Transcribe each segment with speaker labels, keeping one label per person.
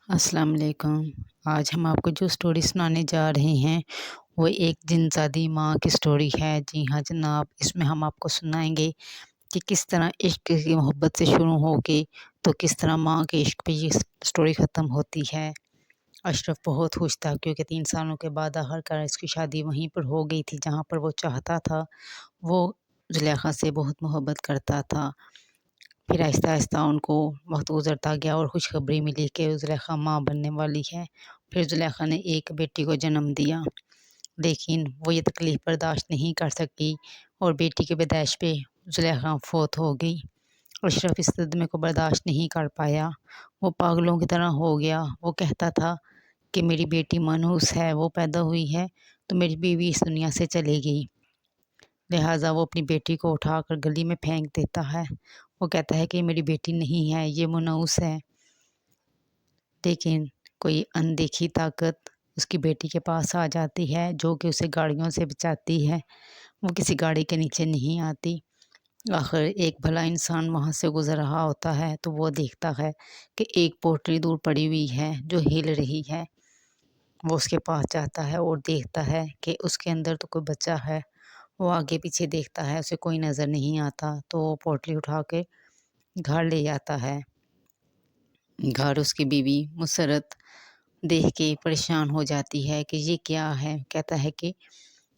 Speaker 1: अस्सलाम वालेकुम। आज हम आपको जो स्टोरी सुनाने जा रहे हैं वो एक जिनज़ादी माँ की स्टोरी है। जी हाँ जनाब, इसमें हम आपको सुनाएंगे कि किस तरह इश्क की मोहब्बत से शुरू होके तो किस तरह माँ के इश्क पे ये स्टोरी ख़त्म होती है। अशरफ बहुत खुश था क्योंकि 3 सालों के बाद आखिरकार इसकी शादी वहीं पर हो गई थी जहाँ पर वो चाहता था। वो ज़ुलेखा से बहुत मोहब्बत करता था। फिर आहिस्ता आहिस्ता उनको वक्त गुजरता गया और खुशखबरी मिली कि ज़ुलेखा माँ बनने वाली है। फिर ज़ुलेखा ने एक बेटी को जन्म दिया, लेकिन वो ये तकलीफ़ बर्दाश्त नहीं कर सकी और बेटी की पैदाइश पे ज़ुलेखा फौत हो गई। अशरफ इस सदमे को बर्दाश्त नहीं कर पाया, वो पागलों की तरह हो गया। वो कहता था कि मेरी बेटी मनहूस है, वो पैदा हुई है तो मेरी बीवी इस दुनिया से चली गई। लिहाजा वो अपनी बेटी को उठाकर गली में फेंक देता है। वो कहता है कि मेरी बेटी नहीं है, ये मनहूस है। लेकिन कोई अनदेखी ताकत उसकी बेटी के पास आ जाती है जो कि उसे गाड़ियों से बचाती है। वो किसी गाड़ी के नीचे नहीं आती। आखिर एक भला इंसान वहाँ से गुजर रहा होता है तो वो देखता है कि एक पोटली दूर पड़ी हुई है जो हिल रही है। वो उसके पास जाता है और देखता है कि उसके अंदर तो कोई बच्चा है। वो आगे पीछे देखता है, उसे कोई नज़र नहीं आता तो वो पोटली उठा के घर ले जाता है। घर उसकी बीवी मुसरत देख के परेशान हो जाती है कि ये क्या है। कहता है कि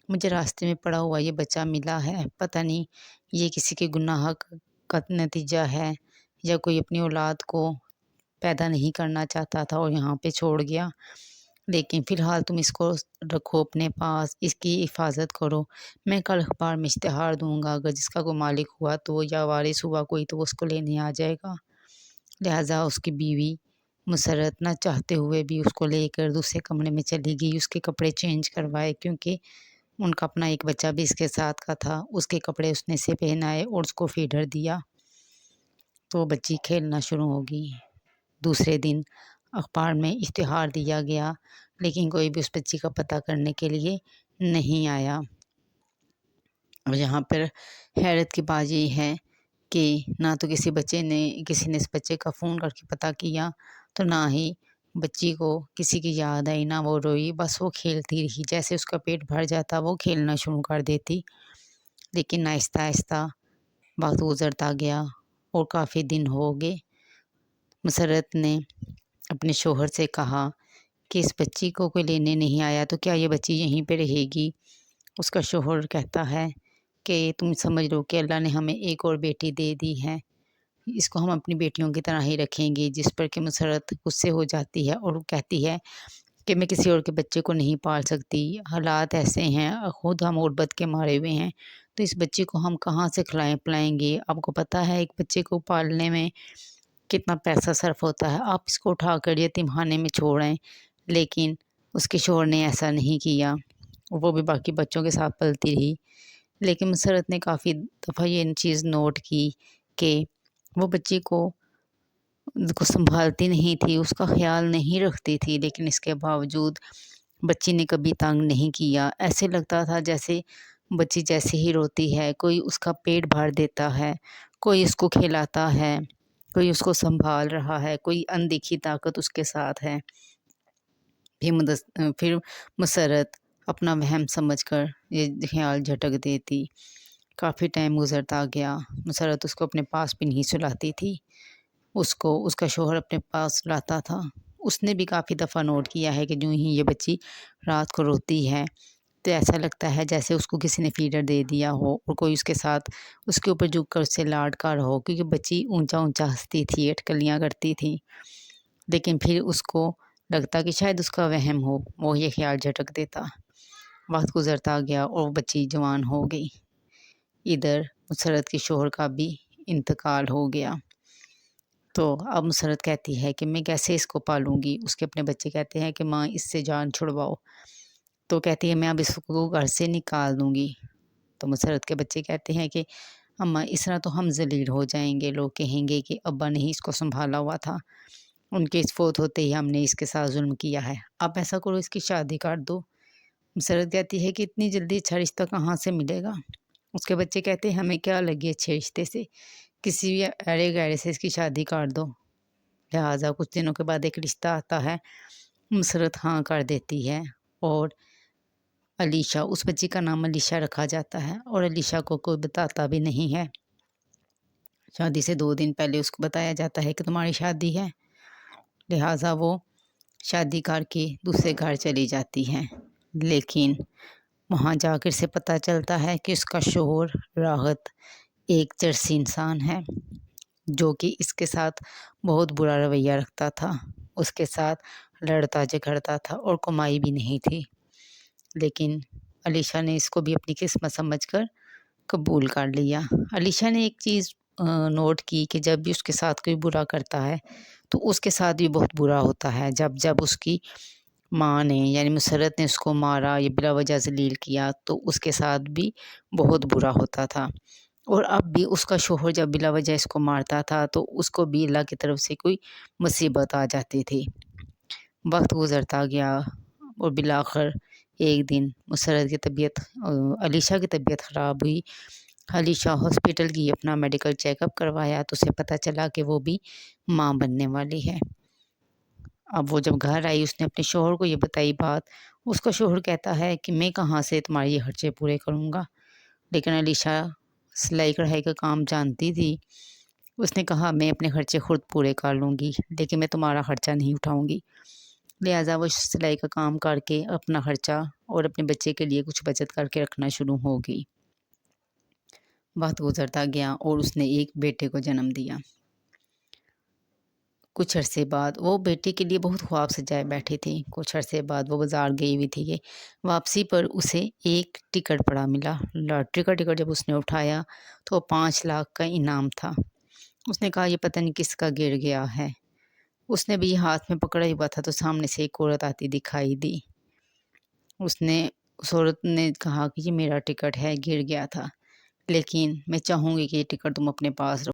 Speaker 1: मुझे रास्ते में पड़ा हुआ ये बच्चा मिला है, पता नहीं ये किसी के गुनाह का नतीजा है या कोई अपनी औलाद को पैदा नहीं करना चाहता था और यहाँ पे छोड़ गया। लेकिन फ़िलहाल तुम इसको रखो अपने पास, इसकी हिफाजत करो। मैं कल अखबार में इश्तिहार दूंगा, अगर जिसका कोई मालिक हुआ तो या वारिस हुआ कोई तो वो उसको लेने आ जाएगा। लिहाजा उसकी बीवी मुसर्रत ना चाहते हुए भी उसको लेकर दूसरे कमरे में चली गई, उसके कपड़े चेंज करवाए क्योंकि उनका अपना एक बच्चा भी इसके साथ का था। उसके कपड़े उसने से पहनाए और उसको फीडर दिया तो बच्ची खेलना शुरू हो गई। दूसरे दिन अखबार में इश्तिहार दिया गया, लेकिन कोई भी उस बच्ची का पता करने के लिए नहीं आया। और यहाँ पर हैरत की बात ये है कि ना तो किसी ने इस बच्चे का फ़ोन करके पता किया, तो ना ही बच्ची को किसी की याद आई, ना वो रोई, बस वो खेलती रही। जैसे उसका पेट भर जाता वो खेलना शुरू कर देती। लेकिन आहिस्ता आहिस्ता वक्त गुजरता गया और काफ़ी दिन हो गए। मुसर्रत ने अपने शौहर से कहा कि इस बच्ची को कोई लेने नहीं आया तो क्या ये बच्ची यहीं पे रहेगी। उसका शौहर कहता है कि तुम समझ लो कि अल्लाह ने हमें एक और बेटी दे दी है, इसको हम अपनी बेटियों की तरह ही रखेंगे। जिस पर कि मुसर्रत गुस्से हो जाती है और वो कहती है कि मैं किसी और के बच्चे को नहीं पाल सकती, हालात ऐसे हैं, खुद हम गुर्बत के मारे हुए हैं, तो इस बच्चे को हम कहाँ से खिलाएं पिलाएंगे। आपको पता है एक बच्चे को पालने में कितना पैसा सर्फ होता है, आप इसको उठाकर यतीमखाने में छोड़ आएँ। लेकिन उसके शौहर ने ऐसा नहीं किया, वो भी बाकी बच्चों के साथ पलती रही। लेकिन मुसर्रत ने काफ़ी दफ़ा ये चीज़ नोट की कि वो बच्ची को संभालती नहीं थी, उसका ख़्याल नहीं रखती थी, लेकिन इसके बावजूद बच्ची ने कभी तंग नहीं किया। ऐसे लगता था जैसे बच्ची जैसे ही रोती है कोई उसका पेट भर देता है, कोई उसको खिलाता है, कोई उसको संभाल रहा है, कोई अनदेखी ताकत उसके साथ है। फिर मुसर्रत अपना वहम समझकर ये ख़्याल झटक देती। काफ़ी टाइम गुज़रता गया, मुसर्रत उसको अपने पास भी नहीं सुलाती थी। उसको उसका शौहर अपने पास लाता था। उसने भी काफ़ी दफ़ा नोट किया है कि यूँ ही ये बच्ची रात को रोती है तो ऐसा लगता है जैसे उसको किसी ने फ़ीडर दे दिया हो और कोई उसके साथ उसके ऊपर झुक कर उससे लाड कर रहा हो, क्योंकि बच्ची ऊँचा-ऊँचा हँसती थी, अटकलियाँ करती थी। लेकिन फिर उसको लगता कि शायद उसका वहम हो, वो ये ख़्याल झटक देता। वक्त गुज़रता गया और वो बच्ची जवान हो गई। इधर मुसर्रत के शौहर का भी इंतकाल हो गया। तो अब मुसर्रत कहती है कि मैं कैसे इसको पालूँगी। उसके अपने बच्चे कहते हैं कि माँ इससे जान छुड़वाओ। तो कहती है मैं अब इसको घर से निकाल दूँगी। तो मुसर्रत के बच्चे कहते हैं कि अम्मा इस तरह तो हम ज़लील हो जाएँगे, लोग कहेंगे कि अब्बा ने ही इसको सँभाला हुआ था, उनके इस फ़ौत होते ही हमने इसके साथ ज़ुल्म किया है। आप ऐसा करो इसकी शादी कर दो। मुसर्रत कहती है कि इतनी जल्दी अच्छा रिश्ता कहाँ से मिलेगा। उसके बच्चे कहते हैं हमें क्या लगी अच्छे रिश्ते से, किसी भी अरे गैरे से इसकी शादी कर दो। लिहाजा कुछ दिनों के बाद एक रिश्ता आता है। मुसरत हाँ कर देती है और अलीशा, उस बच्ची का नाम अलीशा रखा जाता है और अलीशा को कोई बताता भी नहीं है। शादी से 2 दिन पहले उसको बताया जाता है कि तुम्हारी शादी है। लिहाजा वो शादी करके दूसरे घर चली जाती हैं। लेकिन वहाँ जाकर से पता चलता है कि उसका शौहर राहत एक चरसी इंसान है, जो कि इसके साथ बहुत बुरा रवैया रखता था। उसके साथ लड़ता झगड़ता था और कमाई भी नहीं थी। लेकिन अलीशा ने इसको भी अपनी किस्मत समझकर कबूल कर लिया। अलीशा ने एक चीज़ नोट की कि जब भी उसके साथ कोई बुरा करता है तो उसके साथ भी बहुत बुरा होता है। जब जब उसकी माँ ने यानी मुसर्रत ने उसको मारा या बिला वजह ज़लील किया तो उसके साथ भी बहुत बुरा होता था। और अब भी उसका शौहर जब बिला वजह इसको मारता था तो उसको भी अल्लाह की तरफ से कोई मुसीबत आ जाती थी। वक्त गुज़रता गया और बिलाखिर एक दिन मुसर्रत की तबीयत अलीशा की तबीयत ख़राब हुई। अलीशा हॉस्पिटल गई, अपना मेडिकल चेकअप करवाया तो उसे पता चला कि वो भी माँ बनने वाली है। अब वो जब घर आई उसने अपने शौहर को ये बताई बात। उसका शौहर कहता है कि मैं कहाँ से तुम्हारे ये खर्चे पूरे करूँगा। लेकिन अलीशा सिलाई कढ़ाई का काम जानती थी। उसने कहा मैं अपने खर्चे खुद पूरे कर लूँगी, लेकिन मैं तुम्हारा खर्चा नहीं उठाऊँगी। लिहाजा वो सिलाई का काम करके अपना खर्चा और अपने बच्चे के लिए कुछ बचत करके रखना शुरू हो गई। वक्त गुजरता गया और उसने एक बेटे को जन्म दिया। कुछ अरसे बाद वो बेटे के लिए बहुत ख्वाब सजाए बैठी थी। कुछ अरसे बाद वो बाज़ार गई हुई थी कि वापसी पर उसे एक टिकट पड़ा मिला। लॉटरी का टिकट जब उसने उठाया तो 5 लाख का इनाम था। उसने कहा ये पता नहीं किसका गिर गया है। उसने भी हाथ में पकड़ा हुआ था तो सामने से एक औरत आती दिखाई दी। उसने उस औरत ने कहा कि ये मेरा टिकट है, गिर गया था, लेकिन मैं चाहूँगी कि ये टिकट तुम अपने पास रखो।